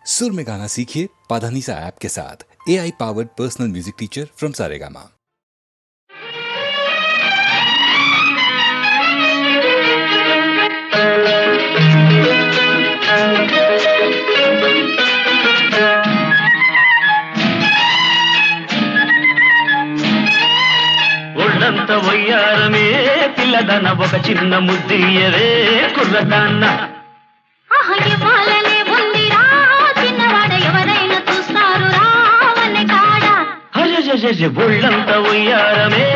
सुर में गाना सीखिए पाधानीसा ऐप के साथ। AI powered personal music teacher from Saregama. ఒళ్ళంత వయ్యారమే పిల్లదన ఒక చిన్న ముద్దియవే కుర్రదాన్న ఒళ్ళంత వయ్యారమే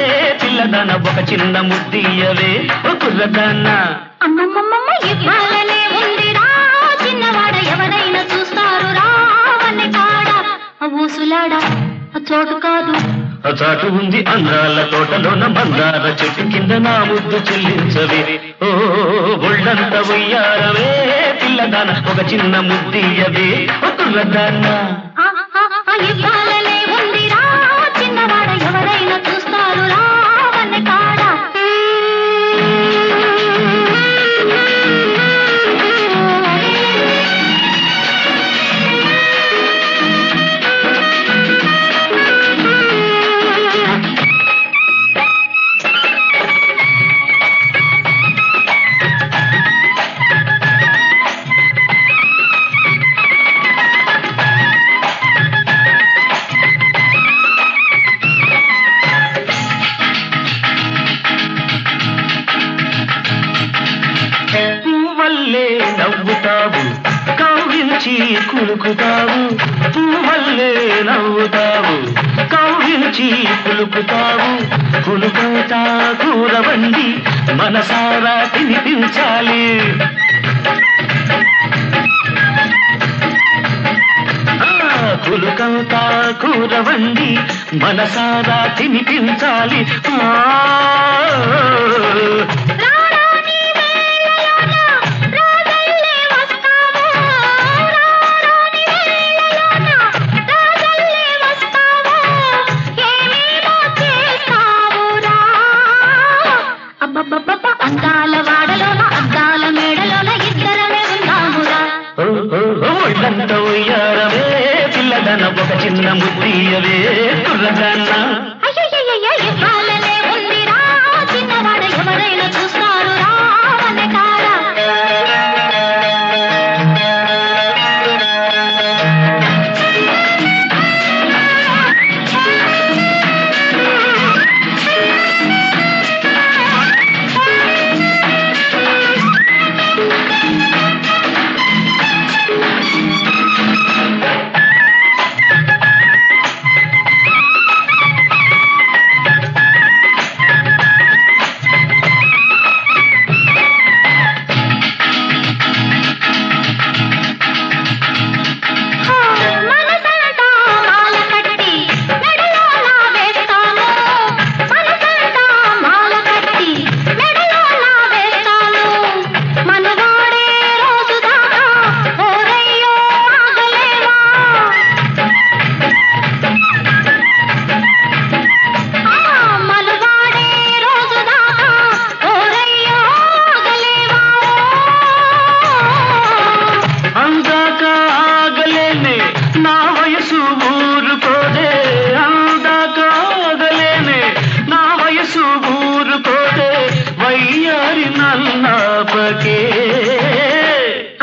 పిల్లదన ఒక చిన్న ముద్దియవే కుర్రదాన్న చోటు కాదు చాటు ఉంది అందాల తోటలోన మందార చెట్టు కింద నా ముద్దు చెల్లించవే ఓ ఒళ్ళంత వయ్యారవే పిల్లదాన ఒక చిన్న ముద్దియవే కుర్రదాన్న చిన్నవాడ ఎవరైనా చూస్తారు రావని కాడ నవ్వుతావు కౌగిలించి కులుకుతావు పువ్వల్లే నవ్వుతావు కౌగిలించి కులుకుతావు కులుకవుతా కూరవండి మనసారా తినిపించాలి కులుకవుతా కూరవండి మనసారా తినిపించాలి అందాల వాడలోన అద్దాల మేడలోన ఇద్దరమే ఉన్నామురా ఒళ్ళంత ఉయ్యారవే పిల్లదన ఒక చిన్న ముద్దియవే కుర్రదాన్న ఇవ్వాలనే ఉందిరా చిన్నవాడ ఎవరైనా చూస్తారు రావనే కాడా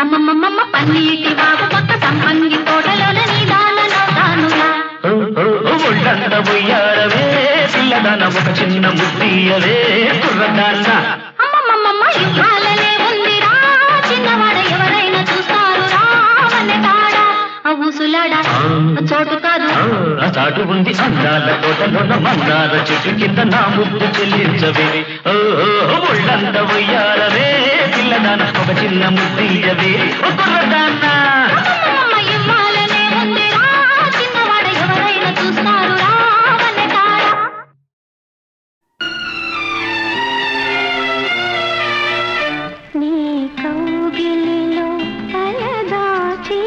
అమ్మమ్మమ్మ పన్నీటి బాబు పక్క సంపంగి తోటలోన నీదాలలో తానురా ఒళ్ళంత ఉయ్యారవే పిల్లదాన ఒక చిన్న ముద్దియవే కుర్రదాన్న అమ్మమ్మమ్మ ఇవ్వాలనే ఉందిరా చిన్నవాడ ఎవరైనా చూస్తారు రావనే కాడ ఊసులాడా చోటు కాదు చాటు ఉంది అందాల తోటలోన మందార చెట్టు కింద నా ముద్దు చెల్లించవే ఒళ్ళంత ఉయ్యారవే పిల్లదాన ఒక చిన్న ముద్దియవే కుర్రదాన్న ఇవ్వాలనే ఉందిరా చిన్నవాడ ఎవరైనా చూస్తారు రావనే కాడ నీ కౌగిలిలో తలదాచి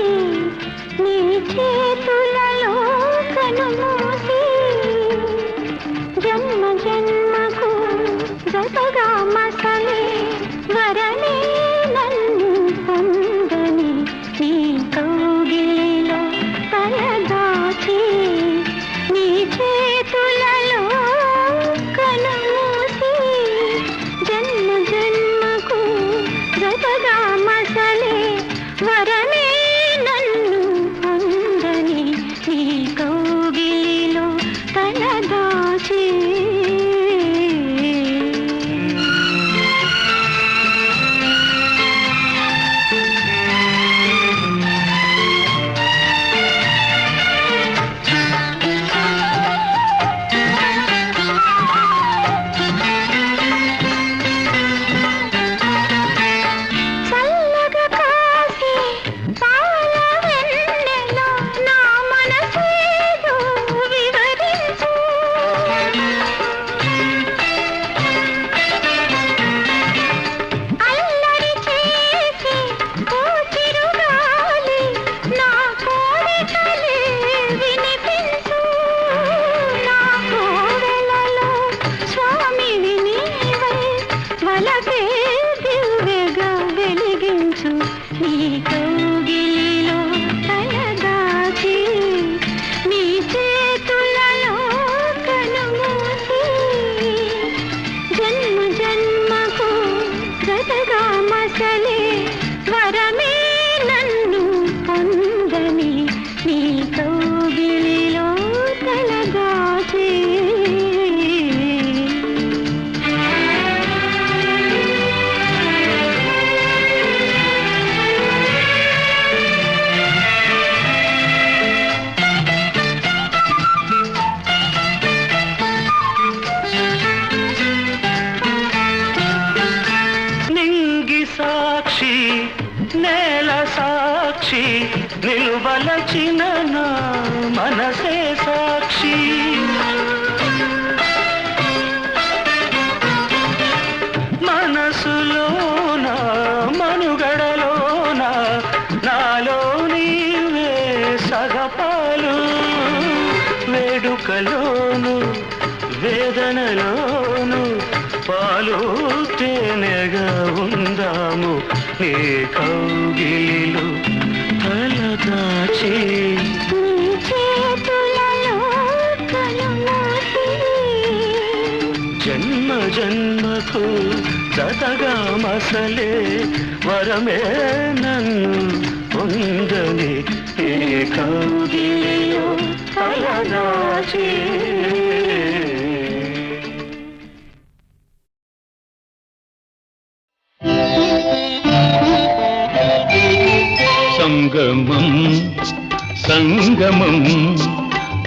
నీ చేతులలో కనుమూసి జన్మ జన్మకు జతగా మసలే వరనే నన్ను పొందని నీ కౌగిలిలో వలచిన నా మనసే సాక్షి మనసులోన మనుగడలోన నాలో నీవే సగపాలు వేడుకలోను వేదనలోను పాలు తేనెగా ఉందాము నీ కౌగిలిలో తలదాచి జన్మ జన్మకు జతగా మసలే వరమే నన్ను పొందని ఏ కౌగిలిలో తలదాచి సంగమం సంగమం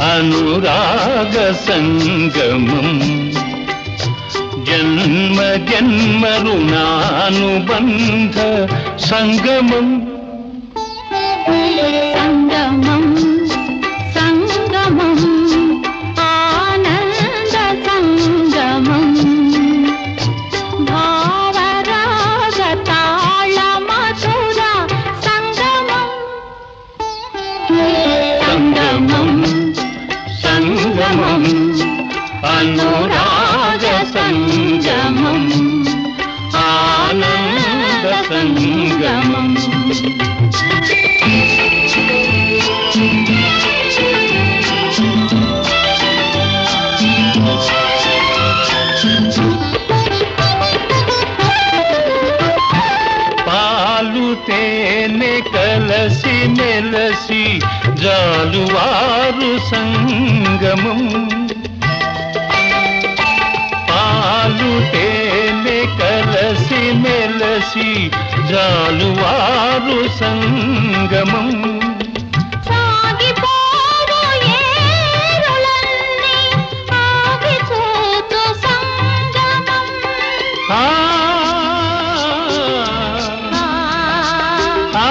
అనురాగ సంగమం జన్మ జన్మ రుణానుబంధ సంగమం సంగమం సంగమం ఆనంద సంగమం భావరాగ తాళ మధుర సంగమం సంగమం సంగమం అనురాగ సంగమం ఆనంద సంగమం పాలు తేనె కలసి మెలసి జాలువారు సంగమం పాలు తేనె కలసి మెలసి జాలువారు సంగమం సాగిపోవు ఏరులన్నీ ఆగి చూతు సంగమం ఆ ఆ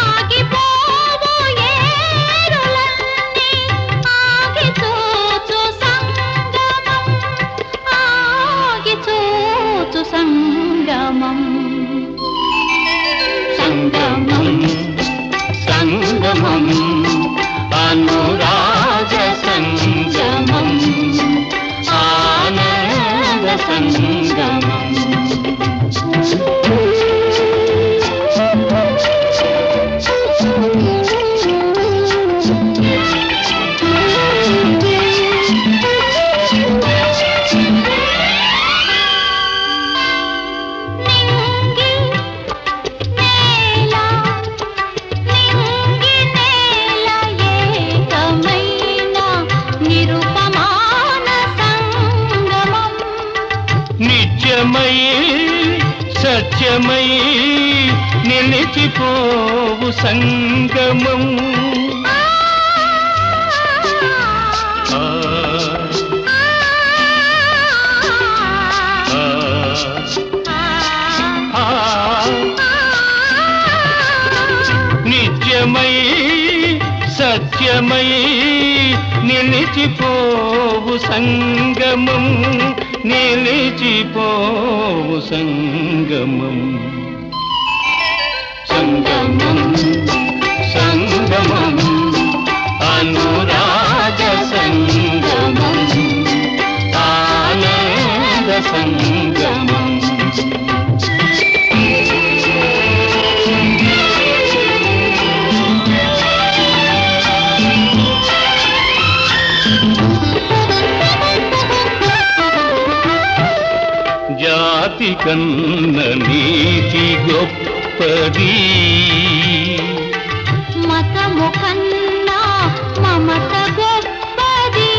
సాగిపోవు ఏరులన్నీ ఆగి చూతు సంగమం ఆగి చూతు సంగమం సంగమం సంగమం అనురాగ సంగమం ఆనంద సంగమం నింగి నేల ఏకమైన నిరుపమాన సంగమం నిత్యమై సత్యమై నిలిచిపోవు సంగమం ఆ, ఆ, ఆ. నిత్యమై సత్యమై నిలిచిపోవు సంగమం నిలిచిపోవు సంగమం సంగమం సంగమం అనురాగ సంగమం ఆనంద సంగమం జాతి కన్న నీతి గొప్పది మతము కన్నా మమత గొప్పది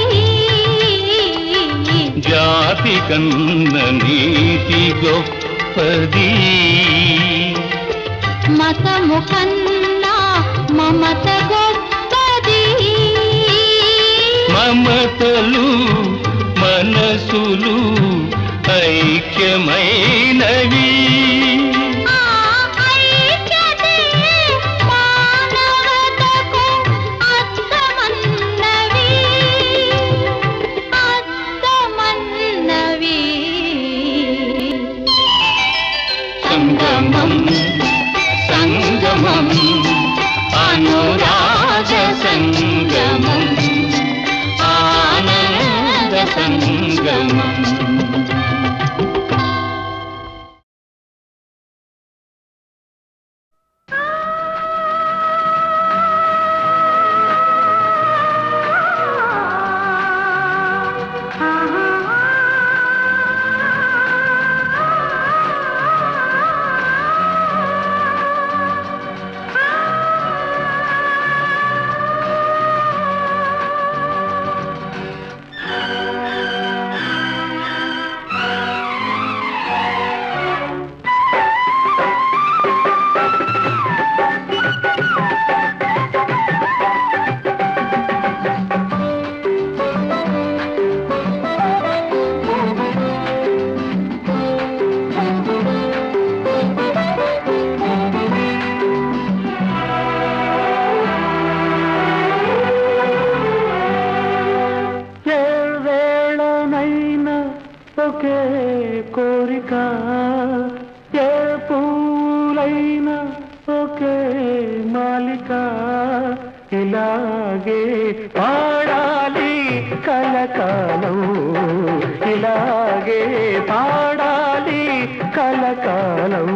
జాతి కన్న నీతి గొప్పది మతము కన్నా మమత గొప్పది మమతలు మనసులు ఐక్యమైనవి. సంగమం సంగమం అనురాగ సంగమం ఆనంద సంగమం. ఒకే కోరిక ఏ పూలైన ఒకే మాలిక ఇలాగే పాడాలి కలకాలం ఇలాగే పాడాలి కలకాలం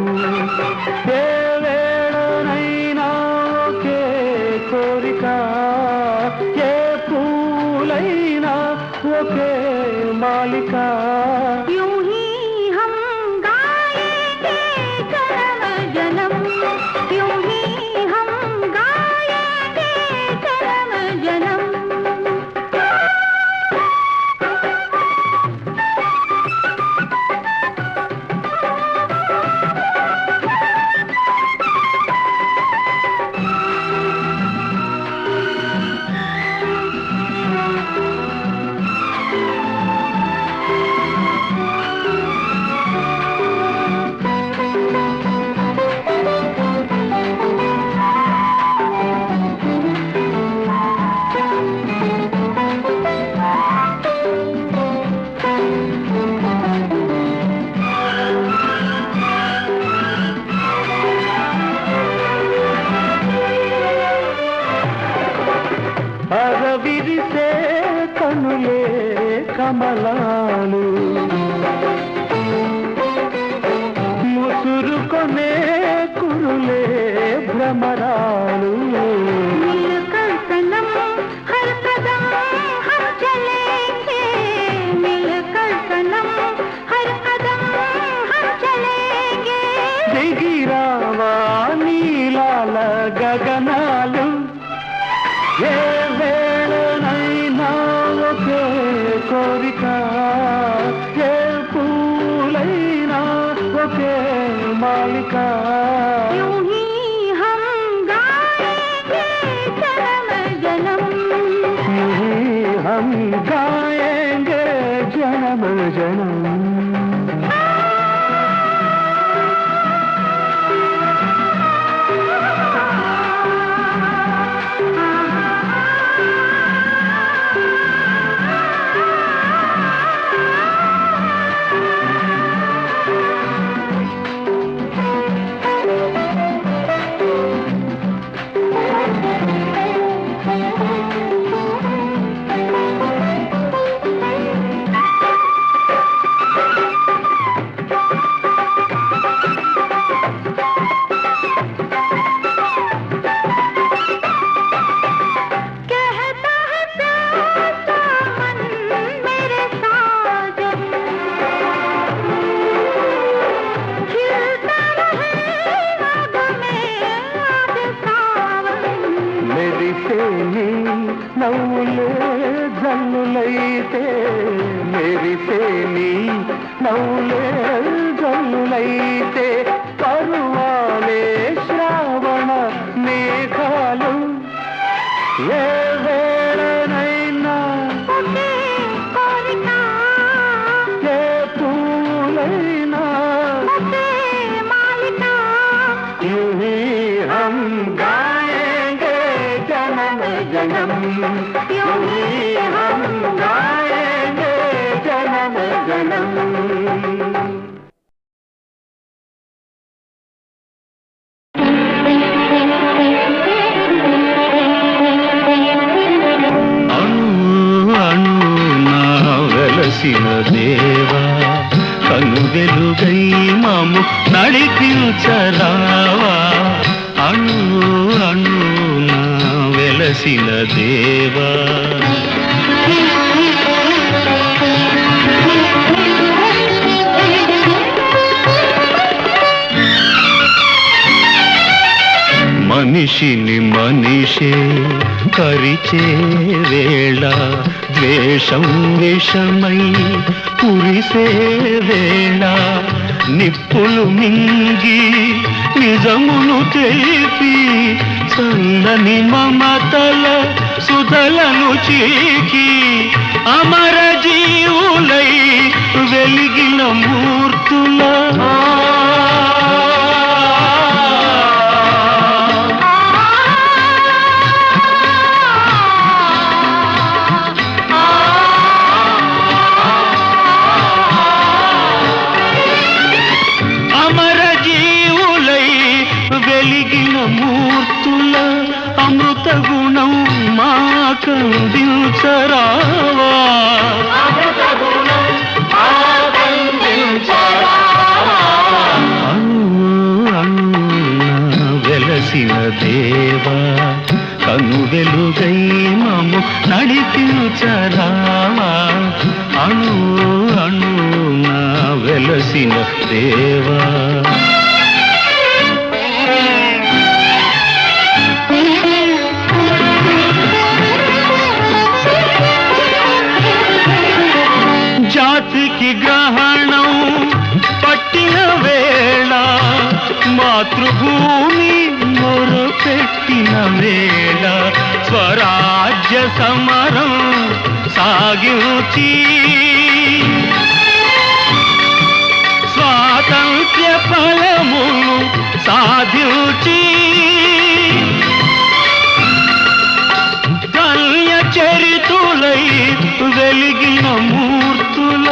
ఏ వేళనైనా ఒకే కోరిక ఏ పూలైనా ఒకే मालिका यूं ही हम गाएंगे जन्म जन्म यूं ही हम गाएंगे जन्म जन्म అరవిరిసే కనులే కమలాలు ముసురుకొనే కురులే భ్రమరాలు मिलकर सनम हर कदम हम चलेंगे मिलकर सनम हर कदम हम चलेंगे దిగిరావా నీలాల గగనాలు ఏ వేళనైనా ఒకే కోరిక ఏ పూలైనా ఒకే మాలిక यूं ही हम गाएंगे जन्म जन्म हम गाएंगे जन्म जन्म నవ్వులే జల్లులైతే మెరిసేని నవ్వులే జల్లులైతే పరువాలే శ్రావణ మేఘాలు ఏ వేళనైనా ఒకే కోరిక వెలుగై మము నడిపించరావా అణు అణున వెలసిన దేవా మనిషిని మనిషే కరిచే వేళ ద్వేషం విషమై కురిసే వేళ నిప్పులు మింగి నిజమును తెలిపి చల్లని మమతల సుధలను చీకి అమర జీవులై వెలిగిన మూర్తుల మూర్తుల అమృత గుణం మాకందించరావా వెలసిన దేవా కను వెలుగై మము నడిపించరావా అణు అణున వెలసిన దేవా జాతికి గ్రహణం పట్టిన వేళ మాతృభూమి మొరపెట్టిన వేళ స్వరాజ్య సమరం సాగించి స్వాతంత్ర్య ఫలమును సాధించి ధన్య చరితులై వెలిగిన మూర్తుల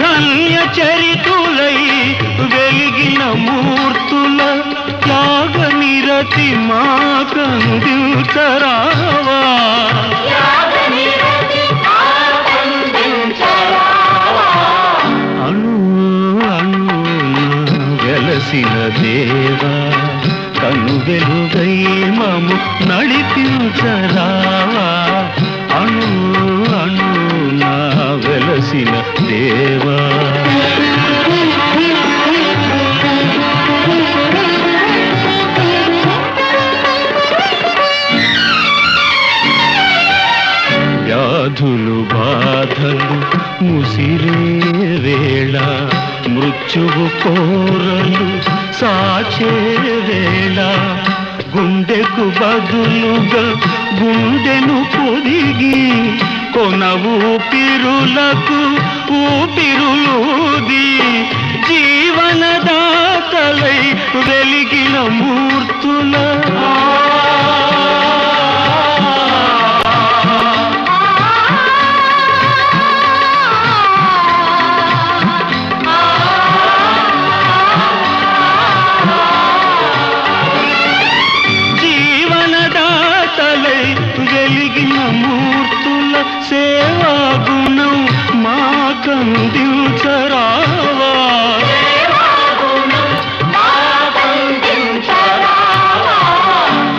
ధన్య చరితులై వెలిగిన మూర్తుల త్యాగ నిరతి మాకందించరావా వెలసిన దేవా కను వెలుగై మము నడిపించరావా అణు అణున వెలసిన దేవా వ్యాధులు బాధలు ముసిరే వేళ మృత్యువు కోరలు సాచే వేళ గుండెకు బదులుగా గుండెను పొదిగి కొన ఊపిరులకు ఊపిరులూది జీవనదాతలై వెలిగిన మూర్తుల వెలిగిన మూర్తుల సేవా గుణం మాకందించరావా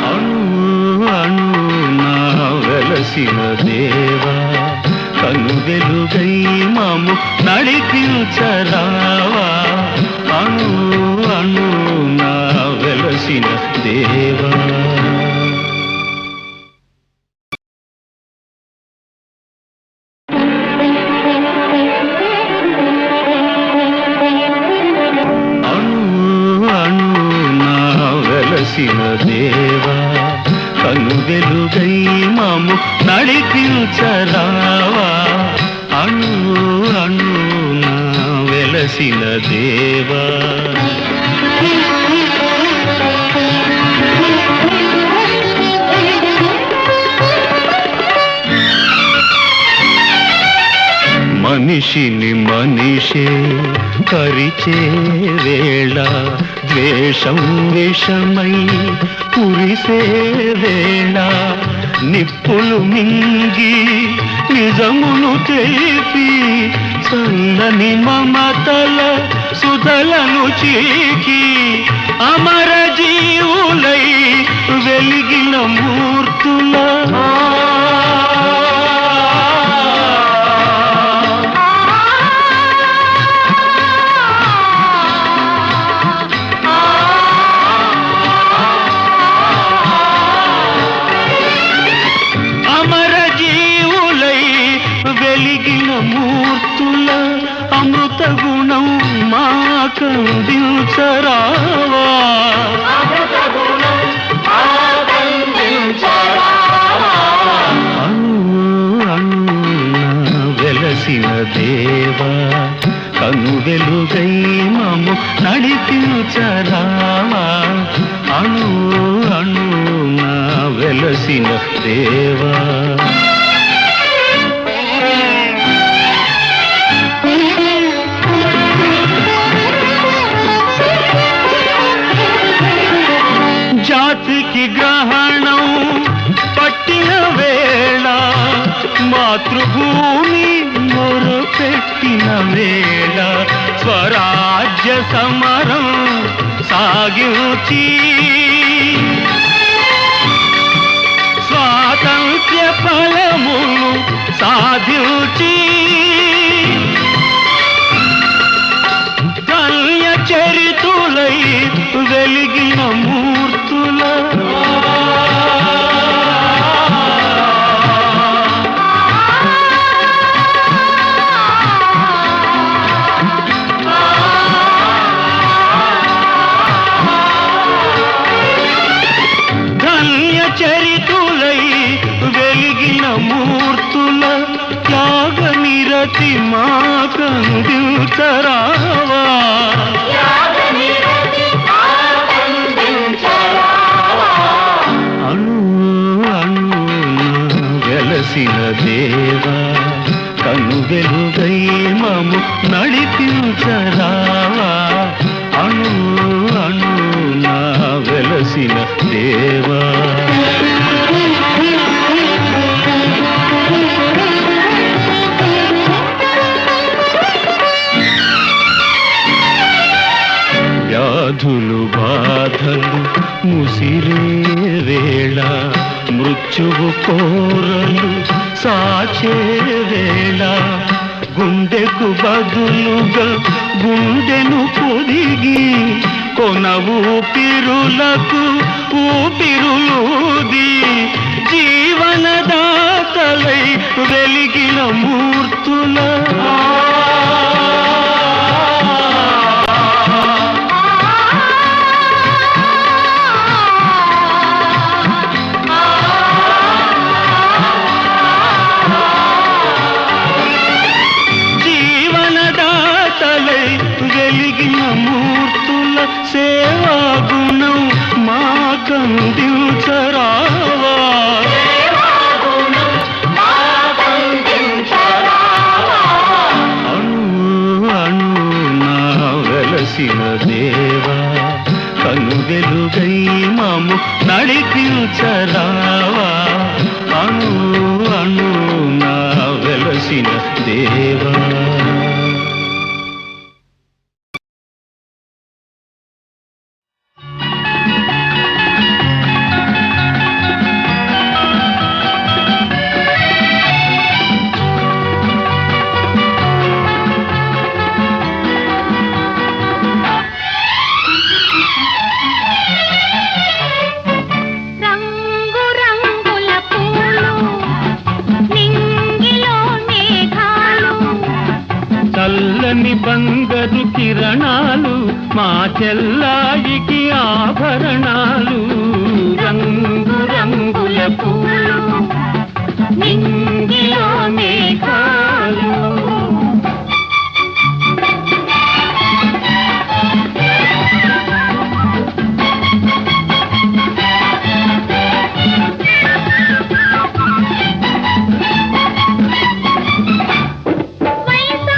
అణు అణున వెలసిన దేవా కను వెలుగై మము నడిపించరావా అణు అణున వెలసిన దేవా దేవా కను వెలుగై మము నడిపించరావా అణు అణున వెలసిన దేవా మనిషిని మనిషే కరిచే వేళ ద్వేషం విషమై కురిసే వేళ నిప్పులు మింగి నిజమును తెలిపి చల్లని మమతల సుధలను చీకి అమర జీవులై వెలిగిన మూర్తుల అమర జీవులై వెలిగిన మూర్తుల అమృత గుణం మాకందించరావా వెలసిన దేవా కను వెలుగై మము నడిపించరావా అణు అణు వెలసిన దేవా జాతికి గ్రహణం పట్టిన వేళ మాతృభూమి మొరపెట్టిన వేళ స్వరాజ్య సమరం సాగించి స్వాతంత్ర్య ఫలమును సాధించి కల్య చరితులై వెలిగిన మూర్తుల ధన్య చరితులై వెలిగిన మూర్తుల త్యాగ నిరతి మాకందించరావా అణు అణు వెలసిన దేవా కను వెలుగై మము నడిపించరావా అణు అణు వెలసిన దేవా వ్యాధులు బాధలు ముసిరే వేళ మృత్యువు కోరలు సాచే వేళ గుండెకు బదులుగా గుండెను పొదిగి కొన ఊపిరులకు ఊపిరులూది జీవనదాతలై వెలిగిన మూర్తుల వెలిగిన మూర్తుల సేవా గుణం మాకందించరావా అణు అణు వెలసిన దేవా కను వెలుగై మము నడిపించరావా అణు అణు వెలసిన దేవా చల్లని బంగారు కిరణాలు మా చెల్లాయికి ఆభరణాలు రంగు రంగుల పూలు నింగిలో మేఘాలు వయసు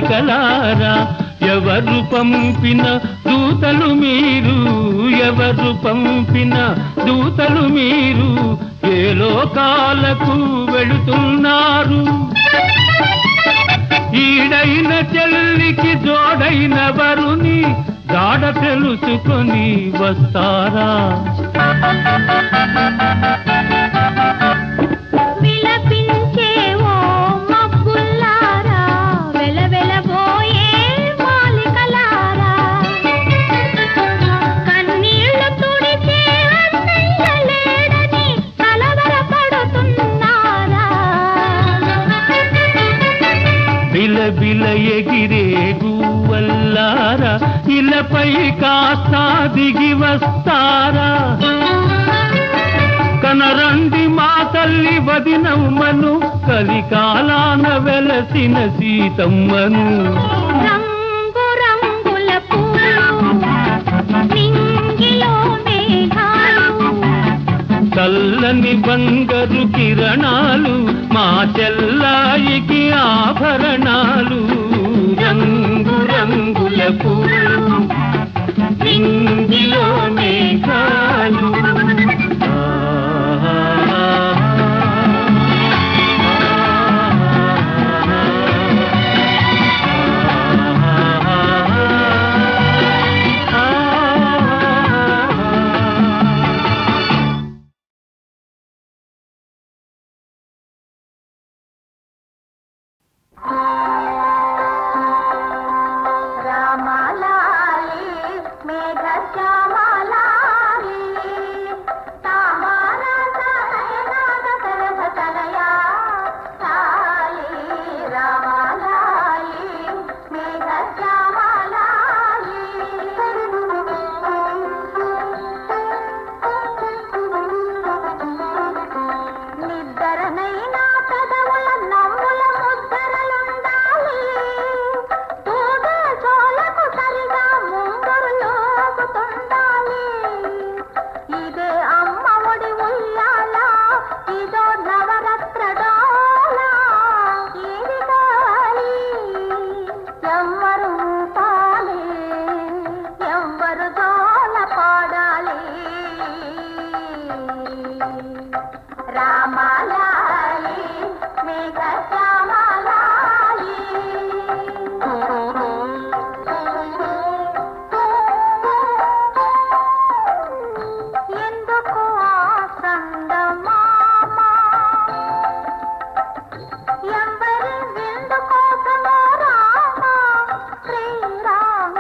బాలికలారా ఎవరు పంపిన దూతలు మీరు, ఎవరు పంపిన దూతలు మీరు, ఏ లోకాలకు వెళుతున్నారు? ఈడైన చెల్లికి జోడైన వరుని జాడ తెలుసుకొని వస్తారా? విలపించే ఓ మబ్బుల్లారా, వెలవెలబోయే మాలికలారా, కన్నీళ్లు తుడిచే అన్నయ్య లేడని కలవరపడుతున్నారా? బిలబిల ఎగిరే గువ్వల్లారా, ఇలపై కాస్త దిగి వస్తారా? కనరండి మా తల్లి వదినమ్మను, కలికాలాన వెలసిన సీతమ్మను. రంగు రంగుల పూలు, నింగిలో మేఘాలు, చల్లని బంగారు కిరణాలు, మా చెల్లాయికి ఆభరణాలు. రంగు రంగుల పూలు, నింగిలో మేఘాలు. రామలాలి మేఘశ్యామలాలి, తామర తనయనాద సరస తనయా లాలి, రామలాలి మేఘశ్యామలాలి. నిద్దరనైనా పెదవుల నవ్వుల ముద్దరలుండాలి, తూగే చోలకు సరిగా ముంగురులోగుతుండాలి. ఇదే అమ్మ ఒడి ఉయ్యాల, ఇదో నవరత్న డోల, ఇది గాలి ఎవ్వరు ఊపాలి, ఎవ్వరు జోల పాడాలి. రామలాలి మేఘశ్యామలాలి. ఎందుకు ఆ చందమామ, ఎవరి విందు కోసమో రామ, శ్రీరామ,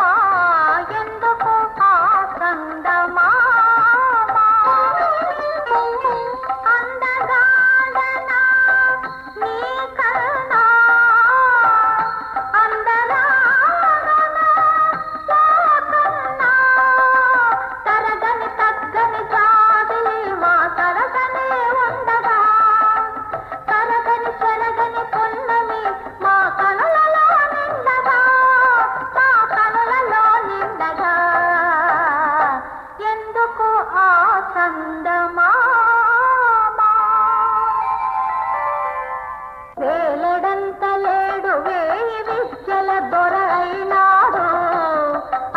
ఎందుకు ఆ చందమామ? అందగాడనా నీ కరుణా, అందరాగనా లోకన్నా, తరగని తగ్గని జాబిలి మా తరగనే ఉండగా, తరగని చెరగని పున్నమి మా కనులలో నిండగా, మా కనులలో నిండగా, ఎందుకు ఆ చందమామ? వేలెడంత లేడు వేయి విద్యల దొర అయినాడు,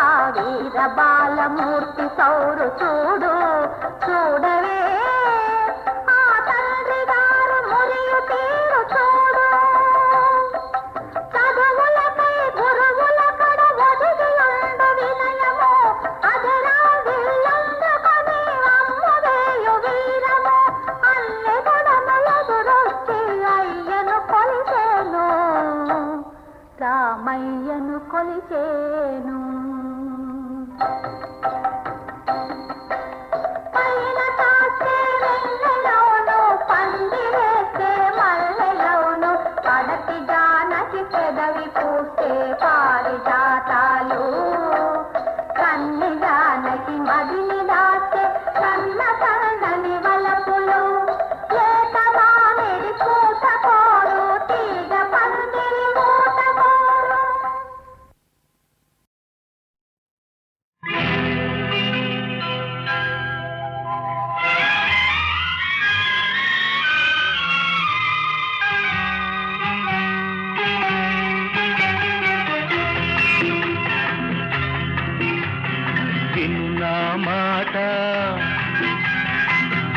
ఆ వీర బాలమూర్తి సౌరు చూడు చూడవే, ఆ తండ్రి గారు మురియు తీరు చూడు. చదువులకై గురువుల కడ ఒదిగి ఉండు వినయము, అదిరా విల్లందుకొని అమ్మువేయు వీరము. అన్ని గుణములెదురొచ్చి అయ్యను కొలిచేను, రామయ్యను కొలిచేను. పైన తాకే వెన్నెలోను, పందిరేసే మల్లెలోను, పడతి జానకి పెదవి పూసే పారిజాతాలు, కన్ని జానకి మదిని దాచే కన్న కన్నని వలపులు, లేత మామిడి పూత కోరు, తీగ పందిరి మూత కోరు.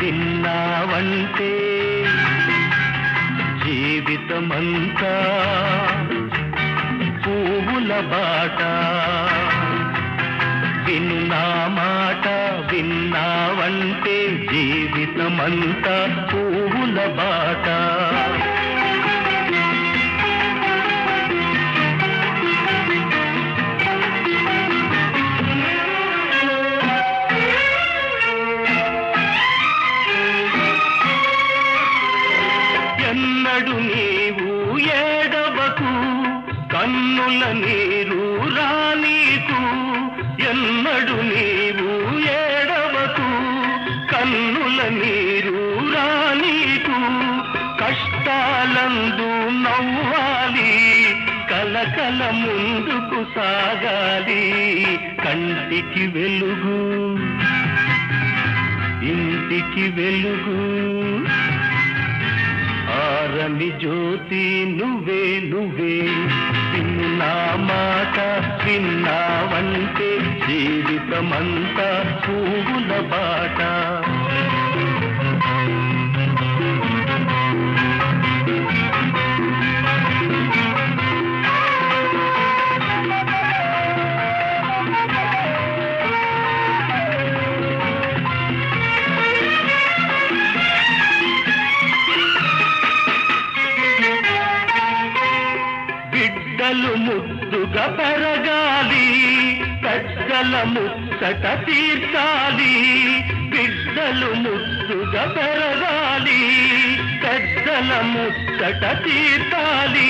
విన్నావంటే జీవితమంతా పువ్వుల బాట. విను నా మాట విన్నావంటే జీవితమంతా పువ్వుల బాట. ఎన్నడు నీవు ఏడవకు కన్నుల నీరు రానీకు. ఎన్నడు నీవు ఏడవకు కన్నుల నీరు రానీకు. కష్టాలందు నవ్వాలి కలకల ముందుకు సాగాలి. కంటికి వెలుగు ఇంటికి వెలుగు ఆరని జ్యోతి నువ్వే నువ్వే. విను నా మాట విన్నావంటే జీవితమంతా పువ్వుల బాట. బిడ్డలు ముద్దుగా పెరగాలి పెద్దల ముచ్చట తీర్చాలి. బిడ్డలు ముద్దుగా పెరగాలి పెద్దల ముచ్చట తీర్చాలి.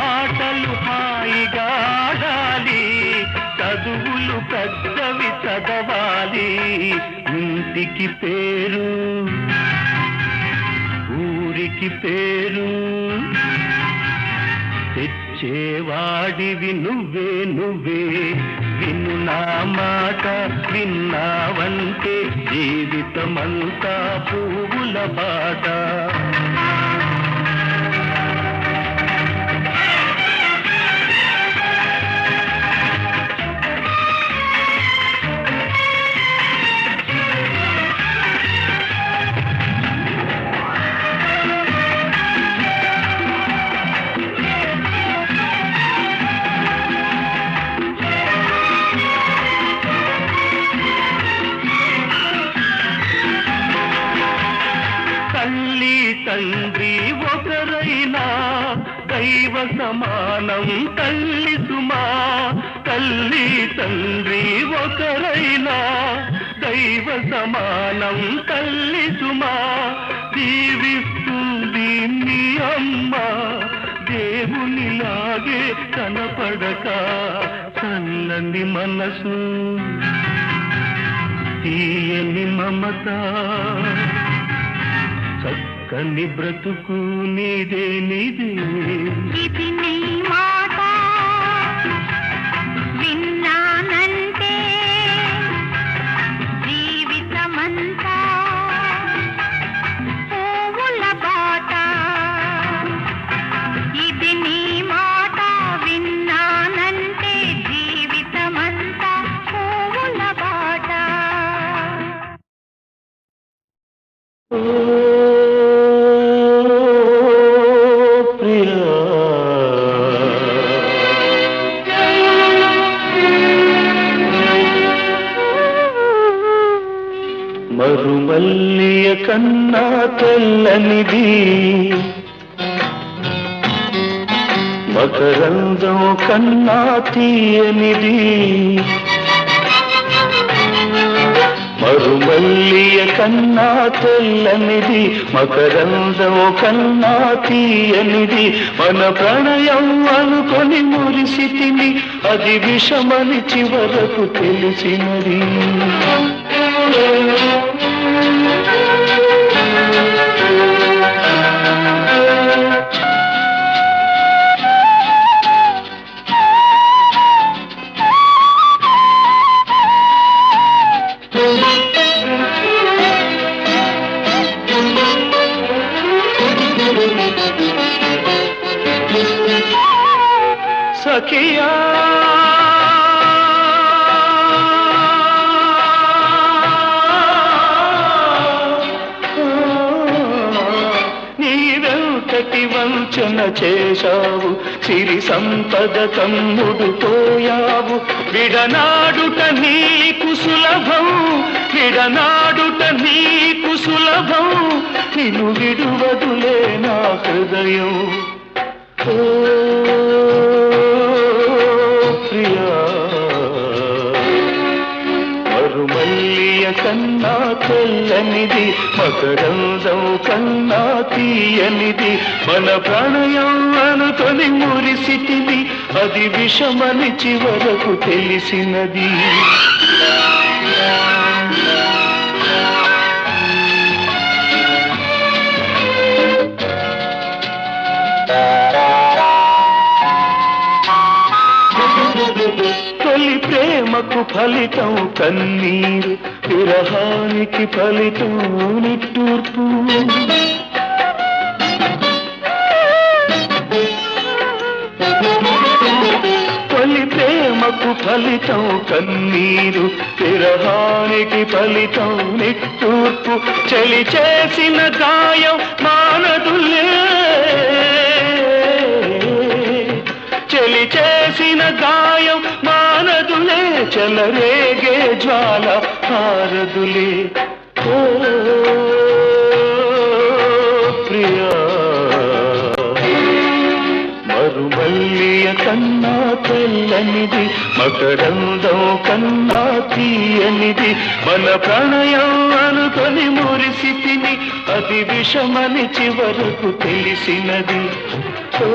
ఆటలు హాయిగా ఆడాలి చదువులు పెద్దవి చదవాలి. ఇంటికి పేరు ఊరికి పేరు తెచ్చేవాడివి నువ్వే నువ్వే. విను నా మాట విన్నావంటే జీవితమంతా పువ్వుల బాట. తండ్రి ఒకరైనా దైవ సమానం తల్లి సుమా. తల్లి తండ్రి ఒకరైనా దైవ సమానం తల్లి సుమా. దీవిస్తుంది మీ అమ్మ దేవునిలాగే కనపడక. చల్లని మనసు తీయని మమత చక్కని బ్రతుకు నీదే నీదే. ఇది నీ మాట విన్నానంటే జీవితమంతా పువ్వుల బాట. ఇది నీ మాట విన్నానంటే జీవితమంతా పువ్వుల బాట. మరుమల్లియ కన్నా తెల్లనిది మకరందం కన్నా తీయనిది. మరుమల్లియ కన్నా తెల్లనిది మకరందం కన్నా తీయనిది. మన ప్రణయం అనుకొని మురిసితిని అది విషమని చివరకు తెలిసినది. సఖియా వంచన చేశావు, సిరి సంపద కమ్ముడు పోయావు. విడనాడుట నీకు సులభం, విడనాడుట నీకు సులభం, నిన్ను విడువదులే నా హృదయం. ఓ ప్రియా, మరుమల్లియ కన్నా తెల్లనిది, మకరందం కన్నా తీయనిది, మన ప్రణయం అనుకొని మురిసిటిది, అది విషమని చివరకు తెలిసినది. తొలి ప్రేమకు ఫలితం కన్నీరు, విరహానికి ఫలితం నిట్టూర్పు. తొలి ప్రేమకు ఫలితం కన్నీరు, విరహానికి ఫలితం నిట్టూర్పు. చలి చేసిన గాయం మానదులే, చలి చేసిన గాయం మానదులే, చెలరేగే జ్వాల హారదులే. ఓ ప్రియా, మరుమల్లియ కన్నా తెల్లనిది, మకరందం కన్నా తీయనిది, మన ప్రణయం అనుకొని మురిసితిని, అది విషమని చివరకు తెలిసినది. ఓ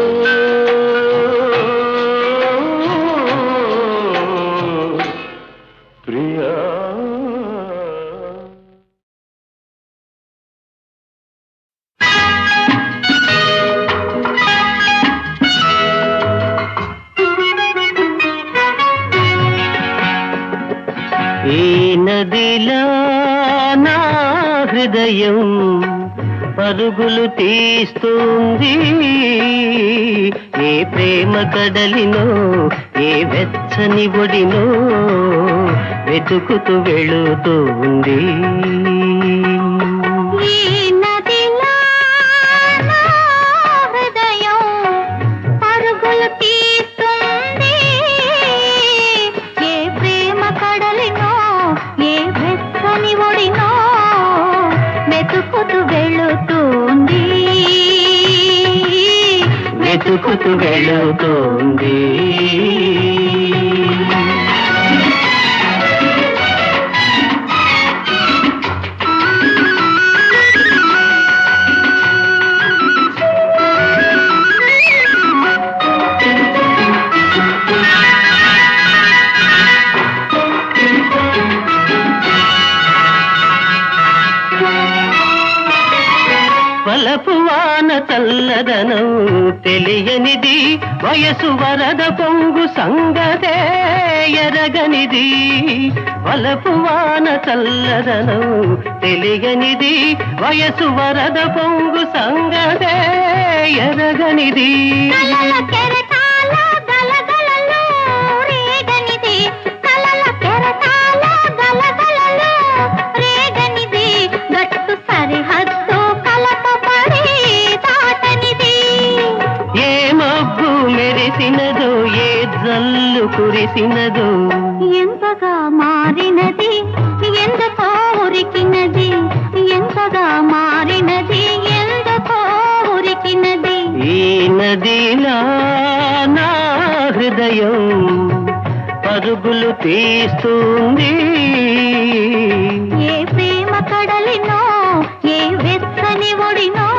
ప్రియా. ఈ నదిలా నా హృదయం పరుగులు తీస్తుంది, ఏ ప్రేమ కడలినో ఏ వెచ్చని ఒడినో వెతుకుతూ వెళుతుంది. వెతుకుతూ వెళుతోంది. వలపువాన చల్లదనం తెలియనిది, వయసు వరద పొంగు సంగతే ఎరగనిది. వలపువాన చల్లదనం తెలియనిది, వయసు వరద పొంగు సంగతే ఎరగనిది. మెరిసినదో ఏ జల్లు కురిసినదో, ఎంతగా మారినది ఎందుకో ఉరికినది, ఎంతగా మారినది ఎందుకో ఉరికినది. ఈ నదిలా నా హృదయం పరుగులు తీస్తుంది, ఏ ప్రేమ కడలినో ఏ వెచ్చని ఒడినో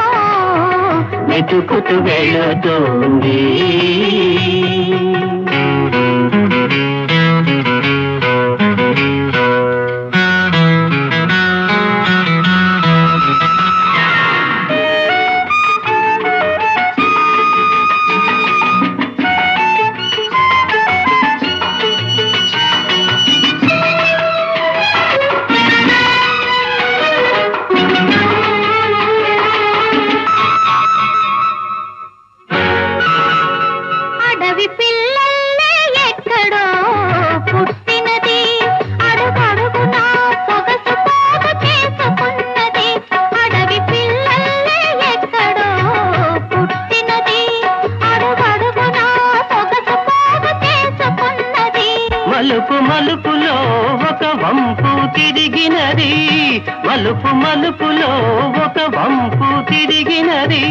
వెతుకుతూ వెళుతోంది. అడవి పిల్లల మలుపు మలుపులో ఒక వంపు తిరిగినది,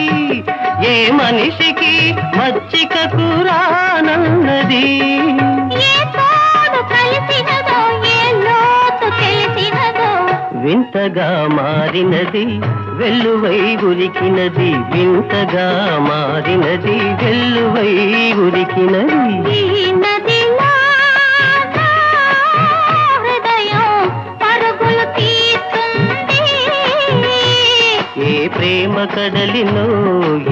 ఏ మనిషికి మచ్చికకు రానన్నది. ఏ తోడు కలిసినదో ఏ లోతు తెలిసినదో వింతగా మారినది వెల్లువై ఉరికినది, వింతగా మారినది వెల్లువై ఉరికినది. ఈ నదిలో నా హృదయం పరుగులు తీస్తుంది. ఏ ప్రేమ కడలినో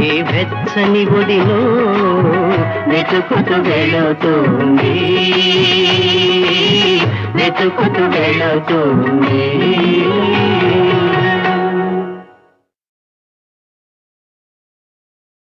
ఏ వెచ్చని ఒడినో వెతుకుతూ వెళుతుంది, వెతుకుతూ వెళుతుంది.